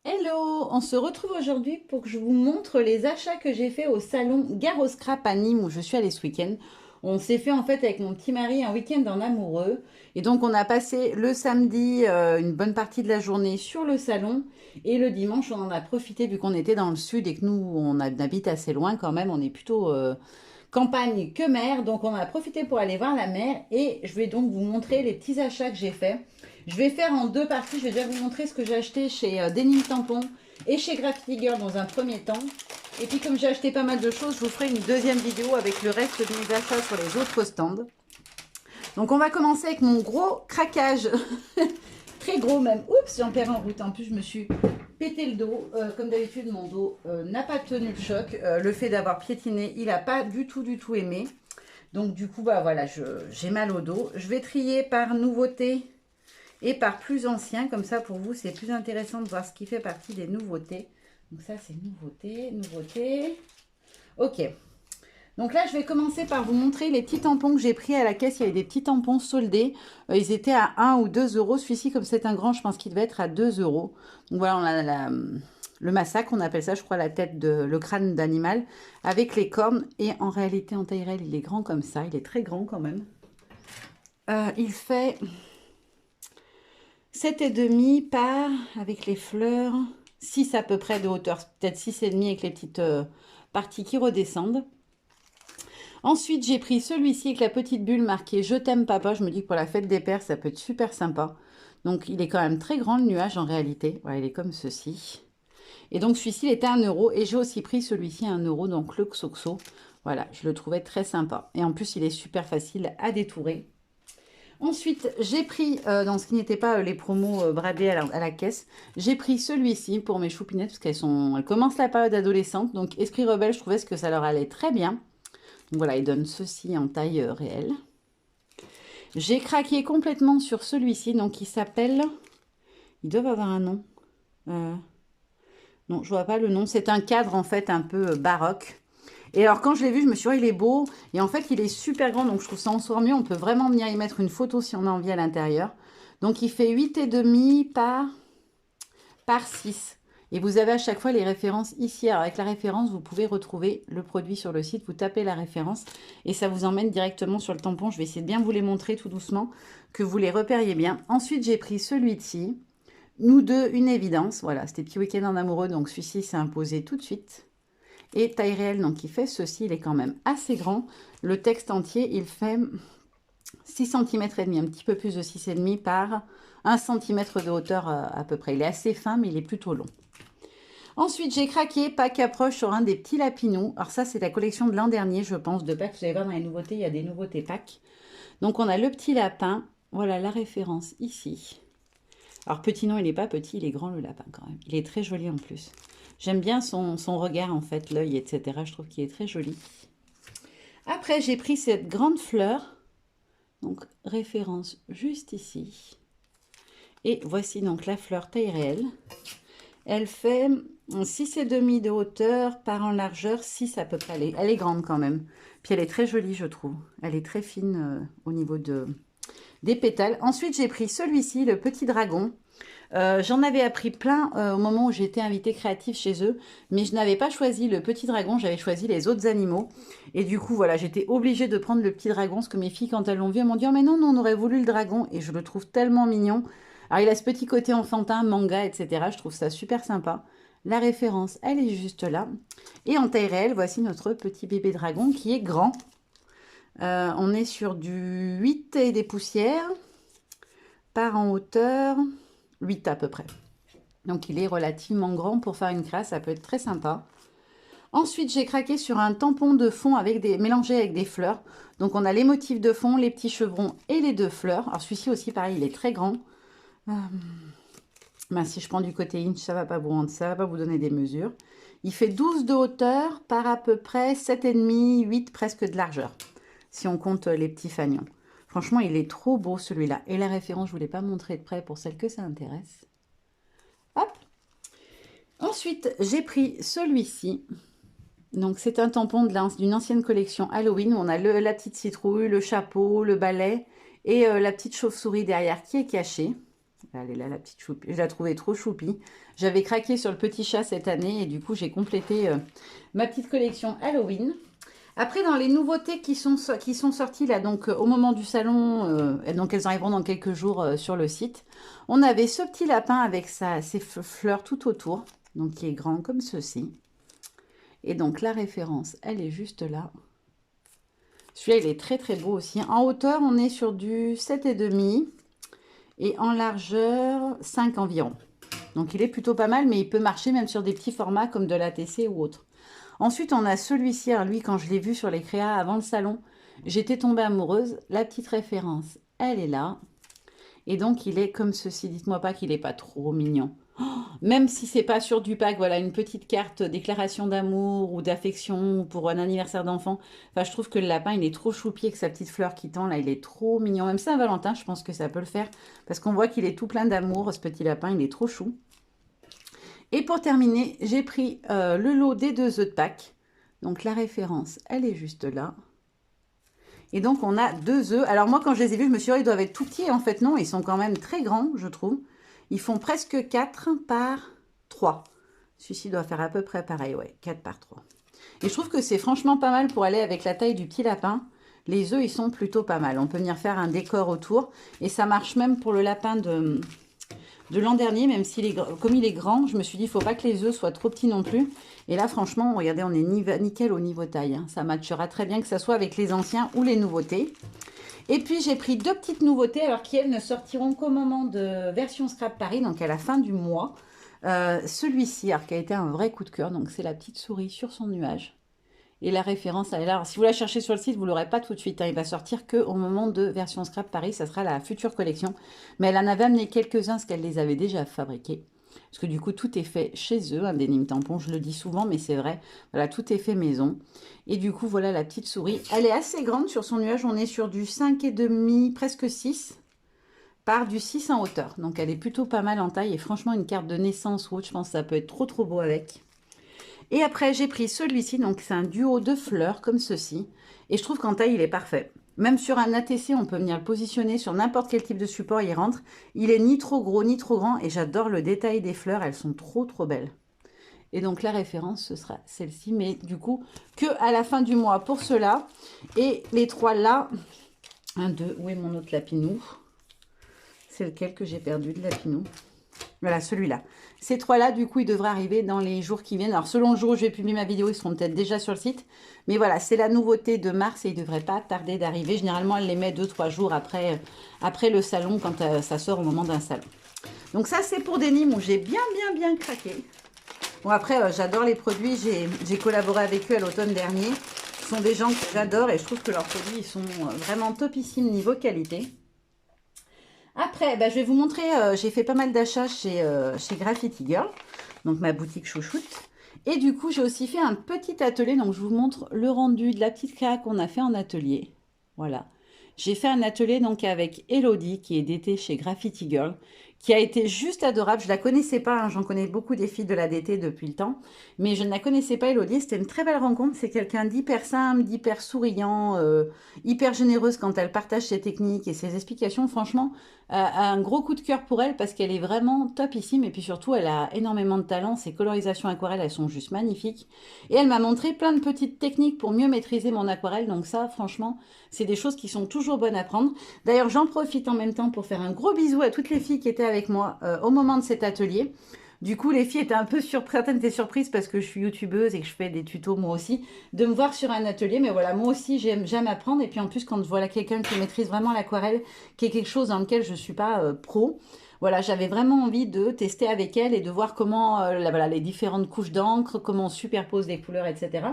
Hello, on se retrouve aujourd'hui pour que je vous montre les achats que j'ai fait au salon Gare au Scrap à Nîmes où je suis allée ce week-end. On s'est fait en fait avec mon petit mari un week-end en amoureux et donc on a passé le samedi une bonne partie de la journée sur le salon et le dimanche on en a profité vu qu'on était dans le sud et que nous habite assez loin quand même, on est plutôt campagne que mer, donc on a profité pour aller voir la mer et je vais donc vous montrer les petits achats que j'ai faits. Je vais faire en deux parties, je vais déjà vous montrer ce que j'ai acheté chez Denim Tampon et chez Graffiti Girl dans un premier temps. Et puis comme j'ai acheté pas mal de choses, je vous ferai une deuxième vidéo avec le reste de mes achats sur les autres stands. Donc on va commencer avec mon gros craquage, très gros même. Oups, j'en perds en route, en plus je me suis pété le dos. Comme d'habitude, mon dos n'a pas tenu le choc. Le fait d'avoir piétiné, il n'a pas du tout aimé. Donc du coup, bah voilà, j'ai mal au dos. Je vais trier par nouveauté et par plus ancien. Comme ça, pour vous, c'est plus intéressant de voir ce qui fait partie des nouveautés. Donc ça, c'est nouveauté, nouveauté. Ok. Donc là, je vais commencer par vous montrer les petits tampons que j'ai pris à la caisse. Il y avait des petits tampons soldés. Ils étaient à 1 ou 2 euros. Celui-ci, comme c'est un grand, je pense qu'il devait être à 2 euros. Donc voilà, on a le massacre, on appelle ça, je crois, la tête le crâne d'animal, avec les cornes. Et en réalité, en taille réelle, il est grand comme ça. Il est très grand quand même. Il fait 7,5 par, avec les fleurs, 6 à peu près de hauteur. Peut-être 6,5 avec les petites parties qui redescendent. Ensuite, j'ai pris celui-ci avec la petite bulle marquée Je t'aime papa. Je me dis que pour la fête des pères, ça peut être super sympa. Donc, il est quand même très grand le nuage en réalité. Voilà, il est comme ceci. Et donc, celui-ci, il était à 1 euro. Et j'ai aussi pris celui-ci à 1 euro, donc le Xoxo. Voilà, je le trouvais très sympa. Et en plus, il est super facile à détourer. Ensuite, j'ai pris, dans ce qui n'était pas les promos bradés à la caisse, j'ai pris celui-ci pour mes choupinettes parce elles commencent la période adolescente. Donc, Esprit Rebelle, je trouvais que ça leur allait très bien. Donc voilà, ils donnent ceci en taille réelle. J'ai craqué complètement sur celui-ci, donc il s'appelle... Ils doivent avoir un nom. Euh, non, je vois pas le nom. C'est un cadre en fait un peu baroque. Et alors quand je l'ai vu, je me suis dit, oh, il est beau. Et en fait, il est super grand, donc je trouve ça encore mieux. On peut vraiment venir y mettre une photo si on a envie à l'intérieur. Donc il fait 8,5 par 6. Et vous avez à chaque fois les références ici. Alors avec la référence, vous pouvez retrouver le produit sur le site. Vous tapez la référence et ça vous emmène directement sur le tampon. Je vais essayer de bien vous les montrer tout doucement, que vous les repériez bien. Ensuite, j'ai pris celui-ci. Nous deux, une évidence. Voilà, c'était petit week-end en amoureux, donc celui-ci s'est imposé tout de suite. Et taille réelle, donc il fait ceci, il est quand même assez grand. Le texte entier, il fait 6 cm et demi, un petit peu plus de 6,5 par 1 cm de hauteur à peu près. Il est assez fin, mais il est plutôt long. Ensuite, j'ai craqué, Pâques approche sur un des petits lapinous. Alors ça, c'est la collection de l'an dernier, je pense, de Pâques. Vous allez voir dans les nouveautés, il y a des nouveautés Pâques. Donc on a le petit lapin. Voilà la référence ici. Alors petit non, il n'est pas petit, il est grand le lapin quand même. Il est très joli en plus. J'aime bien son regard en fait, l'œil, etc. Je trouve qu'il est très joli. Après, j'ai pris cette grande fleur. Donc référence juste ici. Et voici donc la fleur taille réelle. Elle fait 6,5 de hauteur par en largeur, 6 à peu près. Elle est grande quand même. Puis elle est très jolie, je trouve. Elle est très fine au niveau des pétales. Ensuite, j'ai pris celui-ci, le petit dragon. J'en avais appris plein au moment où j'étais invitée créative chez eux, mais je n'avais pas choisi le petit dragon, j'avais choisi les autres animaux. Et du coup, voilà, j'étais obligée de prendre le petit dragon, parce que mes filles, quand elles l'ont vu, elles m'ont dit « Oh mais non, on aurait voulu le dragon !» Et je le trouve tellement mignon. Alors, il a ce petit côté enfantin, manga, etc. Je trouve ça super sympa. La référence, elle est juste là. Et en taille réelle, voici notre petit bébé dragon qui est grand. On est sur du 8 et des poussières par en hauteur 8 à peu près. Donc il est relativement grand pour faire une crasse, ça peut être très sympa. Ensuite, j'ai craqué sur un tampon de fond mélangé avec des fleurs. Donc on a les motifs de fond, les petits chevrons et les deux fleurs. Alors celui-ci aussi, pareil, il est très grand. Si je prends du côté inch, ça va pas vous rendre, ça va pas vous donner des mesures. Il fait 12 de hauteur par à peu près 7,5, 8 presque de largeur, si on compte les petits fanions. Franchement, il est trop beau celui-là. Et la référence, je ne vous l'ai pas montré de près pour celles que ça intéresse. Hop. Ensuite, j'ai pris celui-ci. Donc, c'est un tampon d'une ancienne collection Halloween. On a la petite citrouille, le chapeau, le balai et la petite chauve-souris derrière qui est cachée. Elle est là, la petite choupie. Je la trouvais trop choupie. J'avais craqué sur le petit chat cette année et du coup, j'ai complété ma petite collection Halloween. Après, dans les nouveautés qui sont sorties là, donc au moment du salon, et donc elles arriveront dans quelques jours sur le site, on avait ce petit lapin avec ses fleurs tout autour, donc qui est grand comme ceci. Et donc la référence, elle est juste là. Celui-là, il est très très beau aussi. En hauteur, on est sur du 7,5 et en largeur, 5 environ. Donc il est plutôt pas mal, mais il peut marcher même sur des petits formats comme de l'ATC ou autre. Ensuite, on a celui-ci. Alors lui, quand je l'ai vu sur les créas avant le salon, j'étais tombée amoureuse. La petite référence, elle est là. Et donc, il est comme ceci. Dites-moi pas qu'il n'est pas trop mignon. Oh, même si c'est pas sur du pack, voilà, une petite carte déclaration d'amour ou d'affection pour un anniversaire d'enfant. Enfin, je trouve que le lapin, il est trop choupi avec sa petite fleur qui tend. Là, il est trop mignon. Même Saint-Valentin, je pense que ça peut le faire. Parce qu'on voit qu'il est tout plein d'amour, ce petit lapin. Il est trop chou. Et pour terminer, j'ai pris le lot des 2 œufs de Pâques. Donc la référence, elle est juste là. Et donc on a 2 œufs. Alors moi quand je les ai vus, je me suis dit, ils doivent être tout petits. En fait non, ils sont quand même très grands, je trouve. Ils font presque 4 par 3. Celui-ci doit faire à peu près pareil, ouais, 4 par 3. Et je trouve que c'est franchement pas mal pour aller avec la taille du petit lapin. Les œufs, ils sont plutôt pas mal. On peut venir faire un décor autour. Et ça marche même pour le lapin de l'an dernier, même comme il est grand, je me suis dit, il ne faut pas que les œufs soient trop petits non plus. Et là, franchement, regardez, on est nickel au niveau taille. Hein. Ça matchera très bien, que ce soit avec les anciens ou les nouveautés. Et puis, j'ai pris 2 petites nouveautés, alors qui, elles, ne sortiront qu'au moment de version Scrap Paris, donc à la fin du mois. Celui-ci, qui a été un vrai coup de cœur, donc c'est la petite souris sur son nuage. Et la référence, elle est là. Alors, si vous la cherchez sur le site, vous ne l'aurez pas tout de suite. Hein. Il va sortir qu'au moment de version Scrap Paris. Ça sera la future collection. Mais elle en avait amené quelques-uns parce qu'elle les avait déjà fabriqués. Parce que du coup, tout est fait chez eux. Un dénime tampon, je le dis souvent, mais c'est vrai. Voilà, tout est fait maison. Et du coup, voilà la petite souris. Elle est assez grande sur son nuage. On est sur du 5,5, presque 6 par du 6 en hauteur. Donc, elle est plutôt pas mal en taille. Et franchement, une carte de naissance ou autre, je pense que ça peut être trop, trop beau avec. Et après, j'ai pris celui-ci, donc c'est un duo de fleurs comme ceci. Et je trouve qu'en taille, il est parfait. Même sur un ATC, on peut venir le positionner sur n'importe quel type de support, il rentre. Il est ni trop gros, ni trop grand. Et j'adore le détail des fleurs, elles sont trop, trop belles. Et donc la référence, ce sera celle-ci. Mais du coup, que à la fin du mois pour cela. Et les 3 là, 1, 2, où est mon autre lapinou? C'est lequel que j'ai perdu de lapinou? Voilà, celui-là. Ces 3-là, du coup, ils devraient arriver dans les jours qui viennent. Alors, selon le jour où je vais publier ma vidéo, ils seront peut-être déjà sur le site. Mais voilà, c'est la nouveauté de mars et ils ne devraient pas tarder d'arriver. Généralement, elle les met 2-3 jours après le salon, quand ça sort au moment d'un salon. Donc ça, c'est pour des Nîmes où j'ai bien craqué. Bon, après, j'adore les produits. J'ai collaboré avec eux à l'automne dernier. Ce sont des gens que j'adore et je trouve que leurs produits, ils sont vraiment topissimes niveau qualité. Après, je vais vous montrer, j'ai fait pas mal d'achats chez Graffiti Girl, donc ma boutique chouchoute. Et du coup, j'ai aussi fait un petit atelier, donc je vous montre le rendu de la petite créa qu'on a fait en atelier. Voilà. J'ai fait un atelier donc avec Elodie, qui est DT chez Graffiti Girl, qui a été juste adorable. Je ne la connaissais pas, hein, j'en connais beaucoup des filles de la DT depuis le temps, mais je ne la connaissais pas, Elodie. C'était une très belle rencontre. C'est quelqu'un d'hyper simple, d'hyper souriant, hyper généreuse quand elle partage ses techniques et ses explications. Franchement, un gros coup de cœur pour elle parce qu'elle est vraiment topissime et puis surtout, elle a énormément de talent. Ses colorisations aquarelles, elles sont juste magnifiques. Et elle m'a montré plein de petites techniques pour mieux maîtriser mon aquarelle. Donc ça, franchement, c'est des choses qui sont toujours bonnes à prendre. D'ailleurs, j'en profite en même temps pour faire un gros bisou à toutes les filles qui étaient avec moi au moment de cet atelier. Du coup, les filles étaient un peu surprises, certaines étaient surprises parce que je suis youtubeuse et que je fais des tutos moi aussi, de me voir sur un atelier. Mais voilà, moi aussi, j'aime apprendre. Et puis en plus, quand je vois quelqu'un qui maîtrise vraiment l'aquarelle, qui est quelque chose dans lequel je ne suis pas pro, voilà, j'avais vraiment envie de tester avec elle et de voir comment, voilà, les différentes couches d'encre, comment on superpose les couleurs, etc.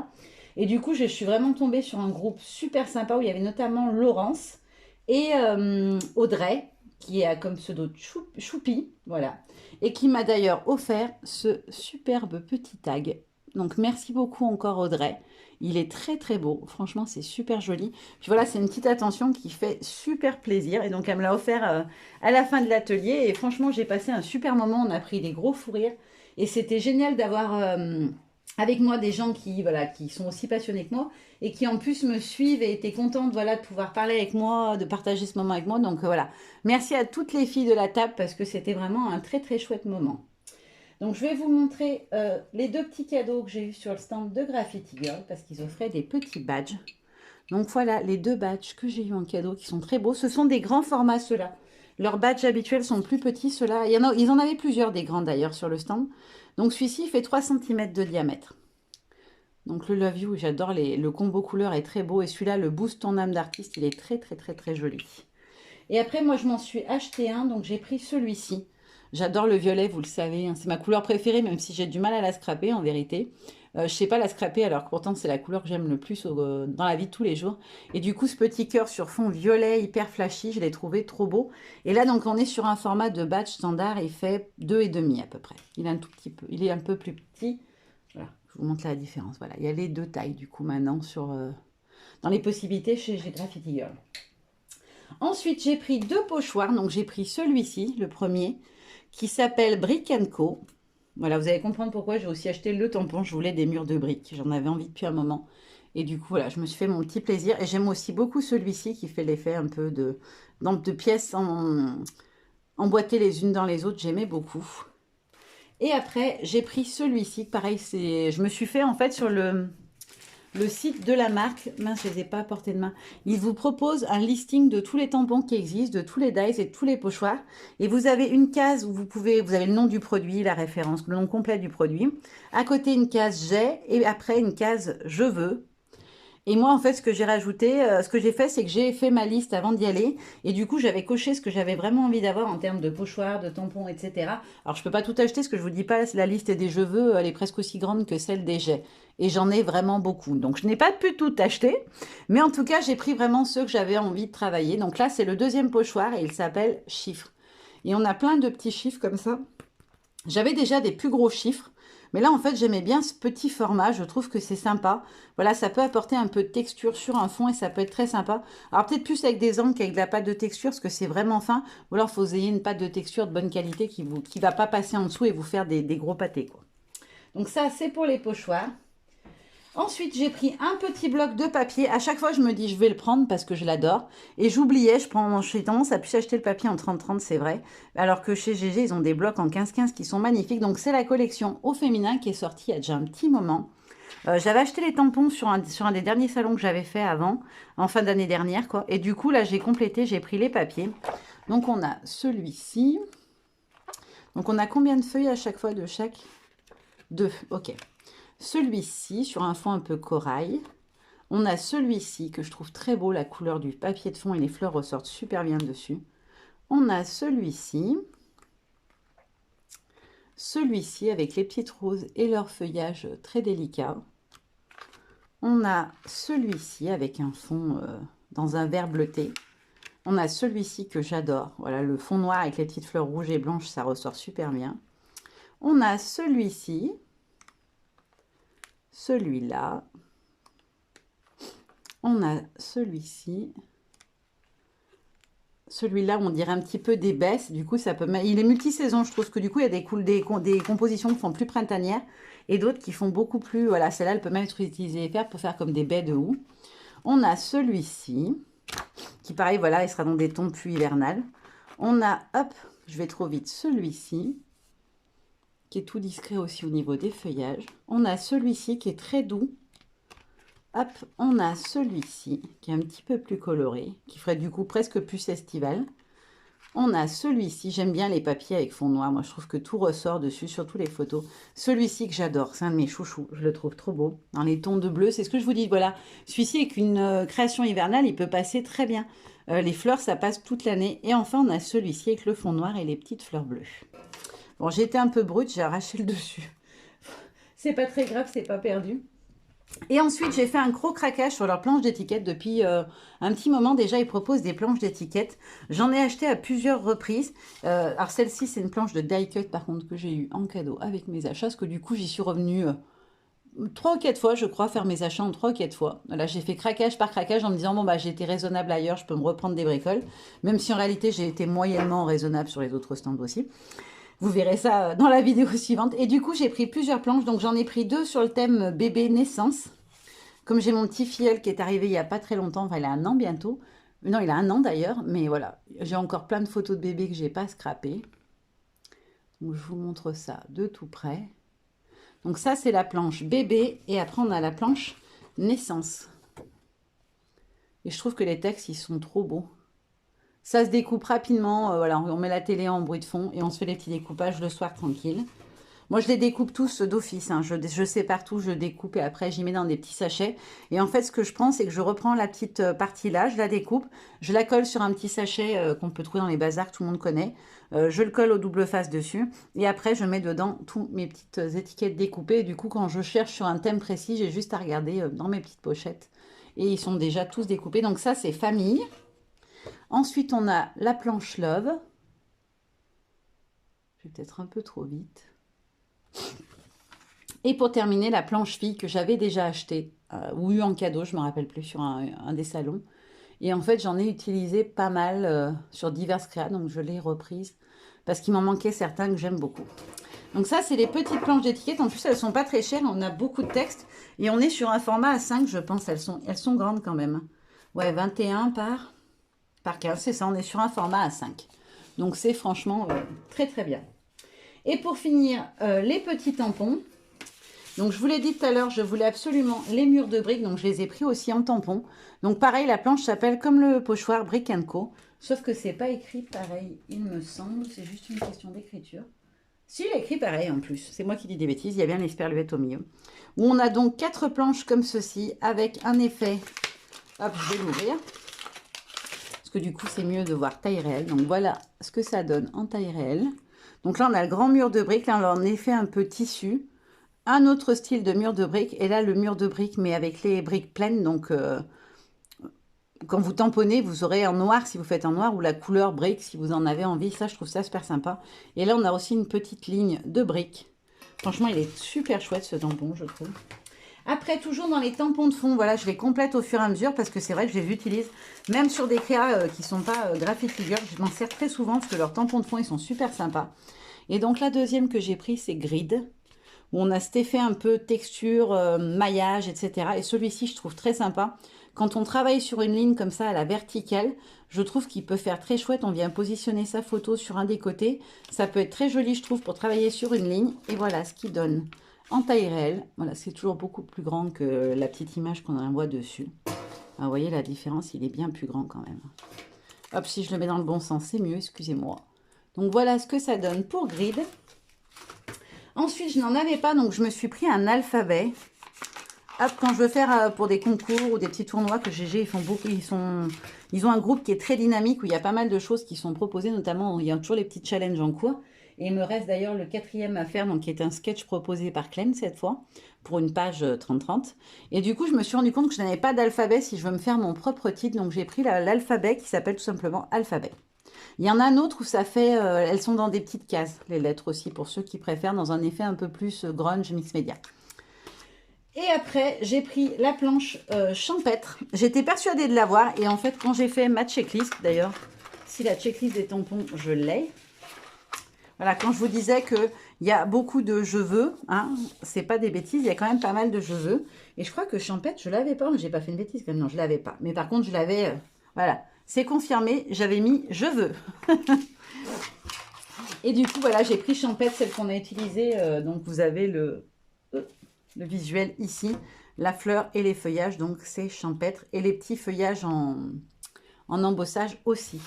Et du coup, je suis vraiment tombée sur un groupe super sympa où il y avait notamment Laurence et Audrey, qui a comme pseudo Choupi, voilà, et qui m'a d'ailleurs offert ce superbe petit tag. Donc merci beaucoup encore Audrey, il est très très beau, franchement c'est super joli. Puis voilà, c'est une petite attention qui fait super plaisir et donc elle me l'a offert à la fin de l'atelier et franchement j'ai passé un super moment, on a pris des gros fous rires et c'était génial d'avoir avec moi des gens qui, voilà, qui sont aussi passionnés que moi et qui en plus me suivent et étaient contentes voilà, de pouvoir parler avec moi, de partager ce moment avec moi. Donc voilà, merci à toutes les filles de la table parce que c'était vraiment un très très chouette moment. Donc je vais vous montrer les deux petits cadeaux que j'ai eu sur le stand de Graffiti Girl parce qu'ils offraient des petits badges. Donc voilà les deux badges que j'ai eu en cadeau qui sont très beaux. Ce sont des grands formats ceux-là. Leurs badges habituels sont plus petits, ceux-là. Ils en avaient plusieurs des grands d'ailleurs sur le stand. Donc celui-ci il fait 3 cm de diamètre. Donc le Love You, j'adore le combo couleur est très beau. Et celui-là, le Boost ton âme d'artiste, il est très très très très joli. Et après moi je m'en suis acheté un, donc j'ai pris celui-ci. J'adore le violet, vous le savez, hein, c'est ma couleur préférée, même si j'ai du mal à la scraper en vérité. Je ne sais pas la scraper alors que pourtant c'est la couleur que j'aime le plus dans la vie de tous les jours. Et du coup ce petit cœur sur fond violet hyper flashy, je l'ai trouvé trop beau. Et là donc on est sur un format de badge standard, il fait 2,5 à peu près. Il est un tout petit peu, il est un peu plus petit. Voilà, je vous montre la différence. Voilà, il y a les deux tailles du coup maintenant dans les possibilités chez Graffiti Girl. Ensuite, j'ai pris deux pochoirs. Donc, j'ai pris celui-ci, le premier, qui s'appelle Brick Co. Voilà, vous allez comprendre pourquoi j'ai aussi acheté le tampon. Je voulais des murs de briques. J'en avais envie depuis un moment. Et du coup, voilà, je me suis fait mon petit plaisir. Et j'aime aussi beaucoup celui-ci qui fait l'effet un peu de pièces emboîtées les unes dans les autres. J'aimais beaucoup. Et après, j'ai pris celui-ci. Pareil, je me suis fait en fait sur le site de la marque, mince, je ne les ai pas à portée de main, il vous propose un listing de tous les tampons qui existent, de tous les dies et de tous les pochoirs. Et vous avez une case où vous avez le nom du produit, la référence, le nom complet du produit. À côté, une case j'ai et après une case je veux. Et moi, en fait, ce que j'ai rajouté, ce que j'ai fait, c'est que j'ai fait ma liste avant d'y aller. Et du coup, j'avais coché ce que j'avais vraiment envie d'avoir en termes de pochoirs, de tampons, etc. Alors, je peux pas tout acheter, ce que je vous dis pas, la liste des je veux, elle est presque aussi grande que celle des j'ai. Et j'en ai vraiment beaucoup. Donc, je n'ai pas pu tout acheter. Mais en tout cas, j'ai pris vraiment ceux que j'avais envie de travailler. Donc là, c'est le deuxième pochoir et il s'appelle chiffres. Et on a plein de petits chiffres comme ça. J'avais déjà des plus gros chiffres. Mais là, en fait, j'aimais bien ce petit format. Je trouve que c'est sympa. Voilà, ça peut apporter un peu de texture sur un fond et ça peut être très sympa. Alors, peut-être plus avec des angles qu'avec de la pâte de texture parce que c'est vraiment fin. Ou alors, il faut que vous ayez une pâte de texture de bonne qualité qui ne va pas passer en dessous et vous faire des gros pâtés, quoi. Donc, ça, c'est pour les pochoirs. Ensuite, j'ai pris un petit bloc de papier. À chaque fois, je me dis, je vais le prendre parce que je l'adore. Et j'oubliais, j'ai tendance à plus acheter le papier en 30-30, c'est vrai. Alors que chez GG, ils ont des blocs en 15-15 qui sont magnifiques. Donc, c'est la collection au féminin qui est sortie il y a déjà un petit moment. J'avais acheté les tampons sur un des derniers salons que j'avais fait avant, en fin d'année dernière, quoi. Et du coup, là, j'ai complété, j'ai pris les papiers. Donc, on a celui-ci. Donc, on a combien de feuilles à chaque fois de chaque? Deux, ok. Celui-ci, sur un fond un peu corail. On a celui-ci, que je trouve très beau, la couleur du papier de fond et les fleurs ressortent super bien dessus. On a celui-ci. Celui-ci, avec les petites roses et leur feuillage très délicat. On a celui-ci, avec un fond dans un vert bleuté. On a celui-ci que j'adore. Voilà, le fond noir avec les petites fleurs rouges et blanches, ça ressort super bien. On a celui-ci. Celui-là. On a celui-ci. Celui-là, on dirait un petit peu des baisses. Du coup, ça peut. Il est multi-saison. Je trouve que du coup, il y a des compositions qui font plus printanières et d'autres qui font beaucoup plus. Voilà, celle-là, elle peut même être utilisée pour faire comme des baies de houx. On a celui-ci qui, pareil, voilà, il sera dans des tons plus hivernales. On a, hop, je vais trop vite, celui-ci qui est tout discret aussi au niveau des feuillages. On a celui-ci qui est très doux. Hop, on a celui-ci qui est un petit peu plus coloré, qui ferait du coup presque plus estival. On a celui-ci, j'aime bien les papiers avec fond noir, moi je trouve que tout ressort dessus, surtout les photos. Celui-ci que j'adore, c'est un de mes chouchous, je le trouve trop beau. Dans les tons de bleu, c'est ce que je vous dis, voilà. Celui-ci avec une création hivernale, il peut passer très bien. Les fleurs, ça passe toute l'année. Et enfin, on a celui-ci avec le fond noir et les petites fleurs bleues. Bon, j'ai été un peu brute, j'ai arraché le dessus. C'est pas très grave, c'est pas perdu. Et ensuite, j'ai fait un gros craquage sur leur planche d'étiquette. Depuis un petit moment déjà, ils proposent des planches d'étiquette. J'en ai acheté à plusieurs reprises. Alors celle-ci, c'est une planche de die cut par contre que j'ai eu en cadeau avec mes achats. Parce que du coup, j'y suis revenue 3 ou 4 fois, je crois, faire mes achats en 3 ou 4 fois. Là, j'ai fait craquage par craquage en me disant, bon, bah, j'ai été raisonnable ailleurs, je peux me reprendre des bricoles. Même si en réalité, j'ai été moyennement raisonnable sur les autres stands aussi. Vous verrez ça dans la vidéo suivante. Et du coup, j'ai pris plusieurs planches. Donc, j'en ai pris 2 sur le thème bébé naissance. Comme j'ai mon petit filleul qui est arrivé il n'y a pas très longtemps, enfin, il a 1 an bientôt. Non, il a 1 an d'ailleurs, mais voilà. J'ai encore plein de photos de bébé que j'ai pas scrappées. Donc, je vous montre ça de tout près. Donc, ça, c'est la planche bébé. Et après, on a la planche naissance. Et je trouve que les textes, ils sont trop beaux. Ça se découpe rapidement. Voilà, on met la télé en bruit de fond et on se fait les petits découpages le soir tranquille. Moi, je les découpe tous d'office. Hein. Je sépare tout, je découpe et après, j'y mets dans des petits sachets. Et en fait, ce que je prends, c'est que je reprends la petite partie là, je la découpe, je la colle sur un petit sachet qu'on peut trouver dans les bazars, que tout le monde connaît. Je le colle au double face dessus. Et après, je mets dedans toutes mes petites étiquettes découpées. Et du coup, quand je cherche sur un thème précis, j'ai juste à regarder dans mes petites pochettes. Et ils sont déjà tous découpés. Donc ça, c'est famille. Ensuite, on a la planche Love. Je vais peut-être un peu trop vite. Et pour terminer, la planche fille que j'avais déjà achetée ou eu en cadeau, je ne me rappelle plus, sur un des salons. Et en fait, j'en ai utilisé pas mal sur diverses créas, donc je l'ai reprise parce qu'il m'en manquait certains que j'aime beaucoup. Donc ça, c'est les petites planches d'étiquette. En plus, elles sont pas très chères. On a beaucoup de texte. Et on est sur un format A5, je pense. Elles sont grandes quand même. Ouais, 21 par 15, c'est ça. On est sur un format A5. Donc c'est franchement très très bien. Et pour finir, les petits tampons. Donc je vous l'ai dit tout à l'heure, je voulais absolument les murs de briques. Donc je les ai pris aussi en tampon. Donc pareil, la planche s'appelle comme le pochoir Brick & Co. Sauf que c'est pas écrit pareil, il me semble. C'est juste une question d'écriture. Si, il est écrit pareil en plus. C'est moi qui dis des bêtises. Il y a bien l'esperluette au milieu. Où on a donc 4 planches comme ceci avec un effet. Hop, je vais l'ouvrir. Parce que du coup, c'est mieux de voir taille réelle. Donc voilà ce que ça donne en taille réelle. Donc là, on a le grand mur de briques. Là, on a en effet un peu tissu. Un autre style de mur de briques. Et là, le mur de briques, mais avec les briques pleines. Donc, quand vous tamponnez, vous aurez en noir si vous faites en noir ou la couleur brique si vous en avez envie. Ça, je trouve ça super sympa. Et là, on a aussi une petite ligne de briques. Franchement, il est super chouette ce tampon, je trouve. Après, toujours dans les tampons de fond, voilà, je les complète au fur et à mesure parce que c'est vrai que je les utilise même sur des créas qui ne sont pas graphic figure. Je m'en sers très souvent parce que leurs tampons de fond, ils sont super sympas. Et donc, la deuxième que j'ai pris, c'est Grid, où on a cet effet un peu texture, maillage, etc. Et celui-ci, je trouve très sympa. Quand on travaille sur une ligne comme ça à la verticale, je trouve qu'il peut faire très chouette. On vient positionner sa photo sur un des côtés. Ça peut être très joli, je trouve, pour travailler sur une ligne. Et voilà ce qui donne en taille réelle. Voilà, c'est toujours beaucoup plus grand que la petite image qu'on envoie dessus. Ah, vous voyez la différence, il est bien plus grand quand même. Hop, si je le mets dans le bon sens, c'est mieux, excusez-moi. Donc voilà ce que ça donne pour Grid. Ensuite, je n'en avais pas, donc je me suis pris un alphabet. Hop, quand je veux faire pour des concours ou des petits tournois que GG, ils font beaucoup, ils ont un groupe qui est très dynamique où il y a pas mal de choses qui sont proposées, notamment il y a toujours les petits challenges en cours. Et il me reste d'ailleurs le 4e à faire, donc qui est un sketch proposé par Clem cette fois, pour une page 30-30. Et du coup, je me suis rendu compte que je n'avais pas d'alphabet si je veux me faire mon propre titre, donc j'ai pris l'alphabet qui s'appelle tout simplement alphabet. Il y en a un autre où ça fait, elles sont dans des petites cases, les lettres aussi, pour ceux qui préfèrent, dans un effet un peu plus grunge, mix média. Et après, j'ai pris la planche champêtre. J'étais persuadée de l'avoir. Et en fait, quand j'ai fait ma checklist, d'ailleurs, si la checklist des tampons, je l'ai. Voilà, quand je vous disais qu'il y a beaucoup de je veux, hein, c'est pas des bêtises, il y a quand même pas mal de je veux. Et je crois que champêtre, je l'avais pas. J'ai pas fait une bêtise quand même, non, je l'avais pas. Mais par contre, je l'avais, voilà, c'est confirmé, j'avais mis je veux. Et du coup, voilà, j'ai pris champêtre, celle qu'on a utilisée. Donc, vous avez le visuel ici, la fleur et les feuillages, donc c'est champêtre, et les petits feuillages en embossage aussi.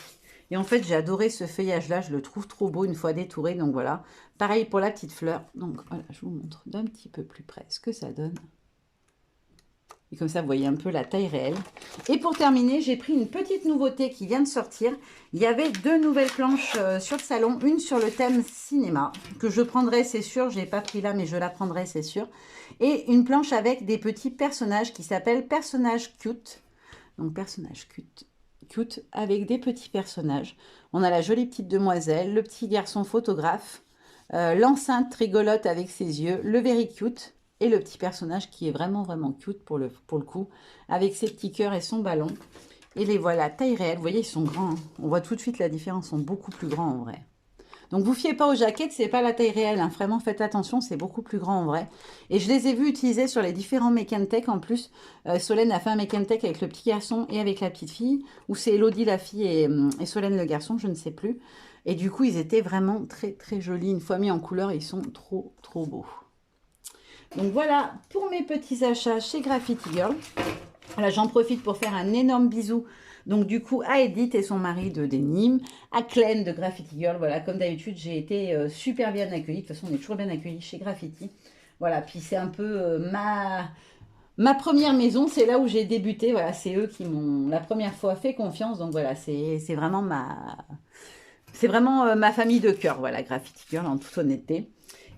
Et en fait, j'ai adoré ce feuillage-là, je le trouve trop beau une fois détouré, donc voilà. Pareil pour la petite fleur, donc voilà, je vous montre d'un petit peu plus près ce que ça donne. Et comme ça, vous voyez un peu la taille réelle. Et pour terminer, j'ai pris une petite nouveauté qui vient de sortir. Il y avait 2 nouvelles planches sur le salon. Une sur le thème cinéma, que je prendrai, c'est sûr. Je n'ai pas pris là, mais je la prendrai, c'est sûr. Et une planche avec des petits personnages qui s'appellent Personnages Cute. Donc, Personnages Cute avec des petits personnages. On a la jolie petite demoiselle, le petit garçon photographe, l'enceinte rigolote avec ses yeux, le very cute. Et le petit personnage qui est vraiment, vraiment cute pour le coup, avec ses petits cœurs et son ballon. Et les voilà, taille réelle. Vous voyez, ils sont grands. Hein. On voit tout de suite la différence. Ils sont beaucoup plus grands en vrai. Donc, vous fiez pas aux jaquettes, c'est pas la taille réelle, hein. Vraiment, faites attention, c'est beaucoup plus grand en vrai. Et je les ai vus utiliser sur les différents Make and Take en plus. Solène a fait un Make and Take avec le petit garçon et avec la petite fille, ou c'est Elodie la fille et Solène le garçon, je ne sais plus. Et du coup, ils étaient vraiment très très jolis. Une fois mis en couleur, ils sont trop trop beaux. Donc voilà pour mes petits achats chez Graffiti Girl. Là, j'en profite pour faire un énorme bisou. Donc du coup, à Edith et son mari de Denim, à Clem de Graffiti Girl. Voilà, comme d'habitude, j'ai été super bien accueillie. De toute façon, on est toujours bien accueillis chez Graffiti. Voilà, puis c'est un peu ma première maison. C'est là où j'ai débuté. Voilà, c'est eux qui m'ont la première fois fait confiance. Donc voilà, c'est vraiment ma famille de cœur. Voilà, Graffiti Girl, en toute honnêteté.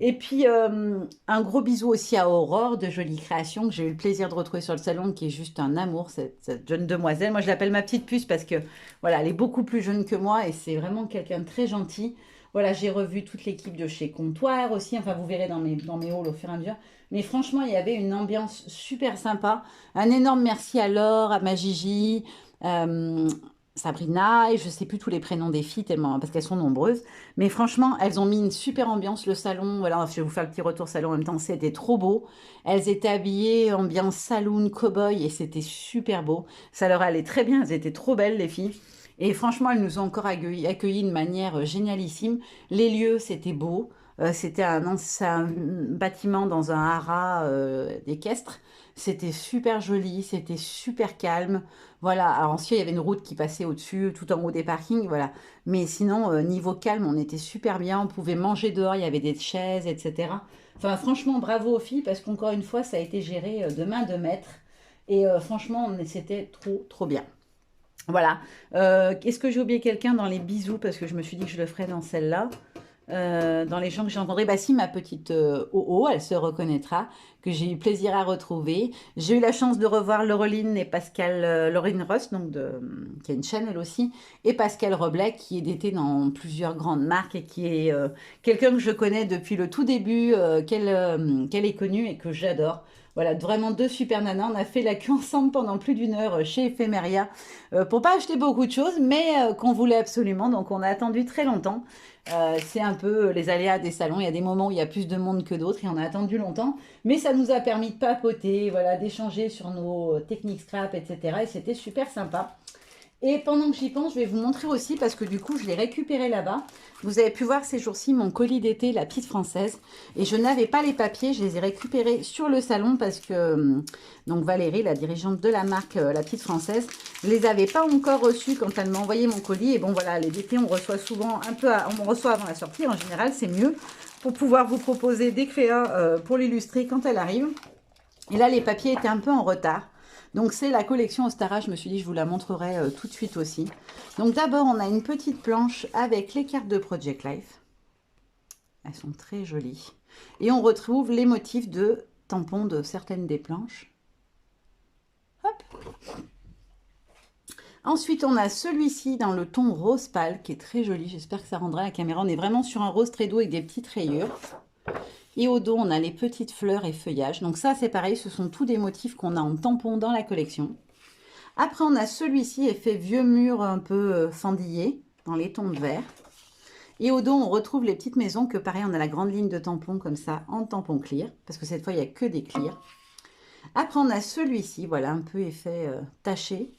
Et puis, un gros bisou aussi à Aurore de Jolie Création, que j'ai eu le plaisir de retrouver sur le salon, qui est juste un amour, cette jeune demoiselle. Moi, je l'appelle ma petite puce parce que, voilà, elle est beaucoup plus jeune que moi et c'est vraiment quelqu'un de très gentil. Voilà, j'ai revu toute l'équipe de chez Comptoir aussi. Enfin, vous verrez dans mes hauls au fur et à mesure. Mais franchement, il y avait une ambiance super sympa. Un énorme merci à Laure, à ma Gigi, euh, Sabrina, et je sais plus tous les prénoms des filles tellement parce qu'elles sont nombreuses. Mais franchement, elles ont mis une super ambiance, le salon. Voilà, je vais vous faire le petit retour salon en même temps. C'était trop beau. Elles étaient habillées ambiance saloon, cow-boy et c'était super beau. Ça leur allait très bien. Elles étaient trop belles, les filles. Et franchement, elles nous ont encore accueillis de manière génialissime. Les lieux, c'était beau. C'était un bâtiment dans un haras équestre. C'était super joli, c'était super calme. Voilà, alors ensuite, il y avait une route qui passait au-dessus, tout en haut des parkings. Voilà. Mais sinon, niveau calme, on était super bien. On pouvait manger dehors, il y avait des chaises, etc. Enfin, franchement, bravo aux filles, parce qu'encore une fois, ça a été géré de main de maître. Et franchement, c'était trop, trop bien. Voilà. Est-ce que j'ai oublié quelqu'un dans les bisous? Parce que je me suis dit que je le ferais dans celle-là. Dans les gens que j'ai rencontrés, bah si, ma petite OO, elle se reconnaîtra, que j'ai eu plaisir à retrouver. J'ai eu la chance de revoir Laureline et Pascal, Laureline Ross, donc qui a une chaîne elle aussi, et Pascal Roblet, qui est d'été dans plusieurs grandes marques et qui est quelqu'un que je connais depuis le tout début, qu'elle est connue et que j'adore. Voilà, vraiment deux super nanas. On a fait la queue ensemble pendant plus d'une heure chez Ephemeria pour pas acheter beaucoup de choses, mais qu'on voulait absolument. Donc on a attendu très longtemps. C'est un peu les aléas des salons. Il y a des moments où il y a plus de monde que d'autres et on a attendu longtemps. Mais ça nous a permis de papoter, voilà, d'échanger sur nos techniques scrap, etc. Et c'était super sympa. Et pendant que j'y pense, je vais vous montrer aussi, parce que du coup, je l'ai récupéré là-bas. Vous avez pu voir ces jours-ci mon colis d'été, la petite française. Et je n'avais pas les papiers, je les ai récupérés sur le salon parce que donc Valérie, la dirigeante de la marque La Petite Française, ne les avait pas encore reçus quand elle m'a envoyé mon colis. Et bon, voilà, les d'été, on reçoit souvent on reçoit avant la sortie. En général, c'est mieux pour pouvoir vous proposer des créas pour l'illustrer quand elle arrive. Et là, les papiers étaient un peu en retard. Donc, c'est la collection Ostara. Je me suis dit, je vous la montrerai tout de suite aussi. Donc, d'abord, on a une petite planche avec les cartes de Project Life. Elles sont très jolies. Et on retrouve les motifs de tampons de certaines des planches. Hop. Ensuite, on a celui-ci dans le ton rose pâle, qui est très joli. J'espère que ça rendra la caméra. On est vraiment sur un rose très doux avec des petites rayures. Et au dos, on a les petites fleurs et feuillages. Donc ça, c'est pareil, ce sont tous des motifs qu'on a en tampon dans la collection. Après, on a celui-ci, effet vieux mur un peu fendillé, dans les tons de vert. Et au dos, on retrouve les petites maisons que pareil, on a la grande ligne de tampons comme ça, en tampon clear, parce que cette fois, il n'y a que des clear. Après, on a celui-ci, voilà, un peu effet taché.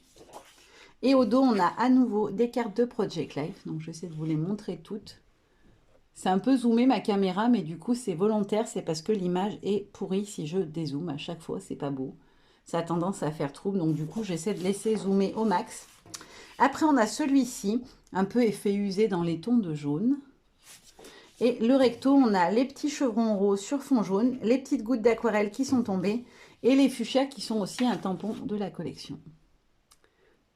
Et au dos, on a à nouveau des cartes de Project Life. Donc, j'essaie de vous les montrer toutes. C'est un peu zoomé ma caméra, mais du coup, c'est volontaire. C'est parce que l'image est pourrie si je dézoome à chaque fois. C'est pas beau. Ça a tendance à faire trouble. Donc, du coup, j'essaie de laisser zoomer au max. Après, on a celui-ci, un peu effet usé dans les tons de jaune. Et le recto, on a les petits chevrons roses sur fond jaune, les petites gouttes d'aquarelle qui sont tombées et les fuchsias qui sont aussi un tampon de la collection.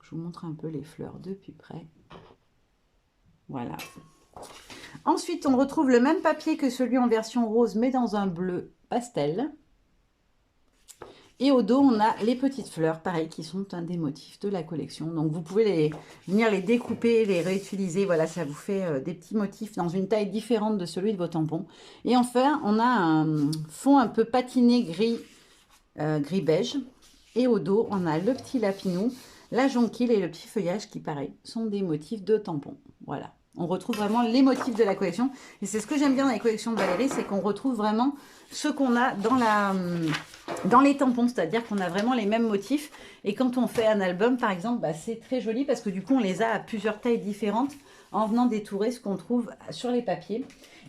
Je vous montre un peu les fleurs de plus près. Voilà. Ensuite, on retrouve le même papier que celui en version rose, mais dans un bleu pastel. Et au dos, on a les petites fleurs, pareil, qui sont un des motifs de la collection. Donc, vous pouvez venir les découper, les réutiliser. Voilà, ça vous fait des petits motifs dans une taille différente de celui de vos tampons. Et enfin, on a un fond un peu patiné gris, gris beige. Et au dos, on a le petit lapinou, la jonquille et le petit feuillage qui, pareil, sont des motifs de tampons. Voilà. On retrouve vraiment les motifs de la collection. Et c'est ce que j'aime bien dans les collections de Valérie, c'est qu'on retrouve vraiment ce qu'on a dans les tampons. C'est-à-dire qu'on a vraiment les mêmes motifs. Et quand on fait un album, par exemple, bah, c'est très joli parce que du coup, on les a à plusieurs tailles différentes en venant détourer ce qu'on trouve sur les papiers.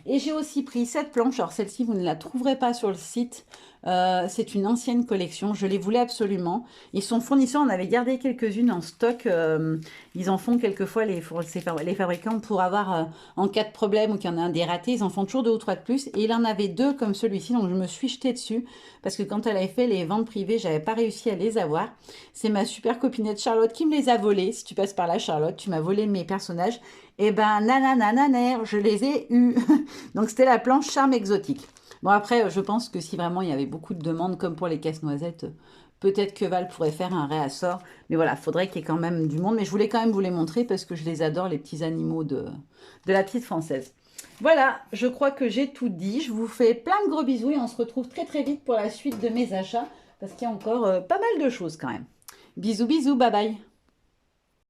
Et j'ai aussi pris cette planche. Alors celle-ci, vous ne la trouverez pas sur le site. C'est une ancienne collection. Je les voulais absolument. Ils sont fournisseurs. On avait gardé quelques-unes en stock. Ils en font quelquefois les fabricants pour avoir, en cas de problème ou qu'il y en a un des ratés, ils en font toujours 2 ou 3 de plus. Et il en avait 2 comme celui-ci. Donc je me suis jetée dessus parce que quand elle avait fait les ventes privées, j'avais pas réussi à les avoir. C'est ma super copinette Charlotte qui me les a volés. Si tu passes par là, Charlotte, tu m'as volé mes personnages. Et ben, nanana, je les ai eus. Donc, c'était la planche Charme Exotique. Bon, après, je pense que si vraiment il y avait beaucoup de demandes, comme pour les casse-noisettes, peut-être que Val pourrait faire un réassort. Mais voilà, il faudrait qu'il y ait quand même du monde. Mais je voulais quand même vous les montrer parce que je les adore, les petits animaux de la petite française. Voilà, je crois que j'ai tout dit. Je vous fais plein de gros bisous et on se retrouve très très vite pour la suite de mes achats parce qu'il y a encore pas mal de choses quand même. Bisous, bisous, bye bye.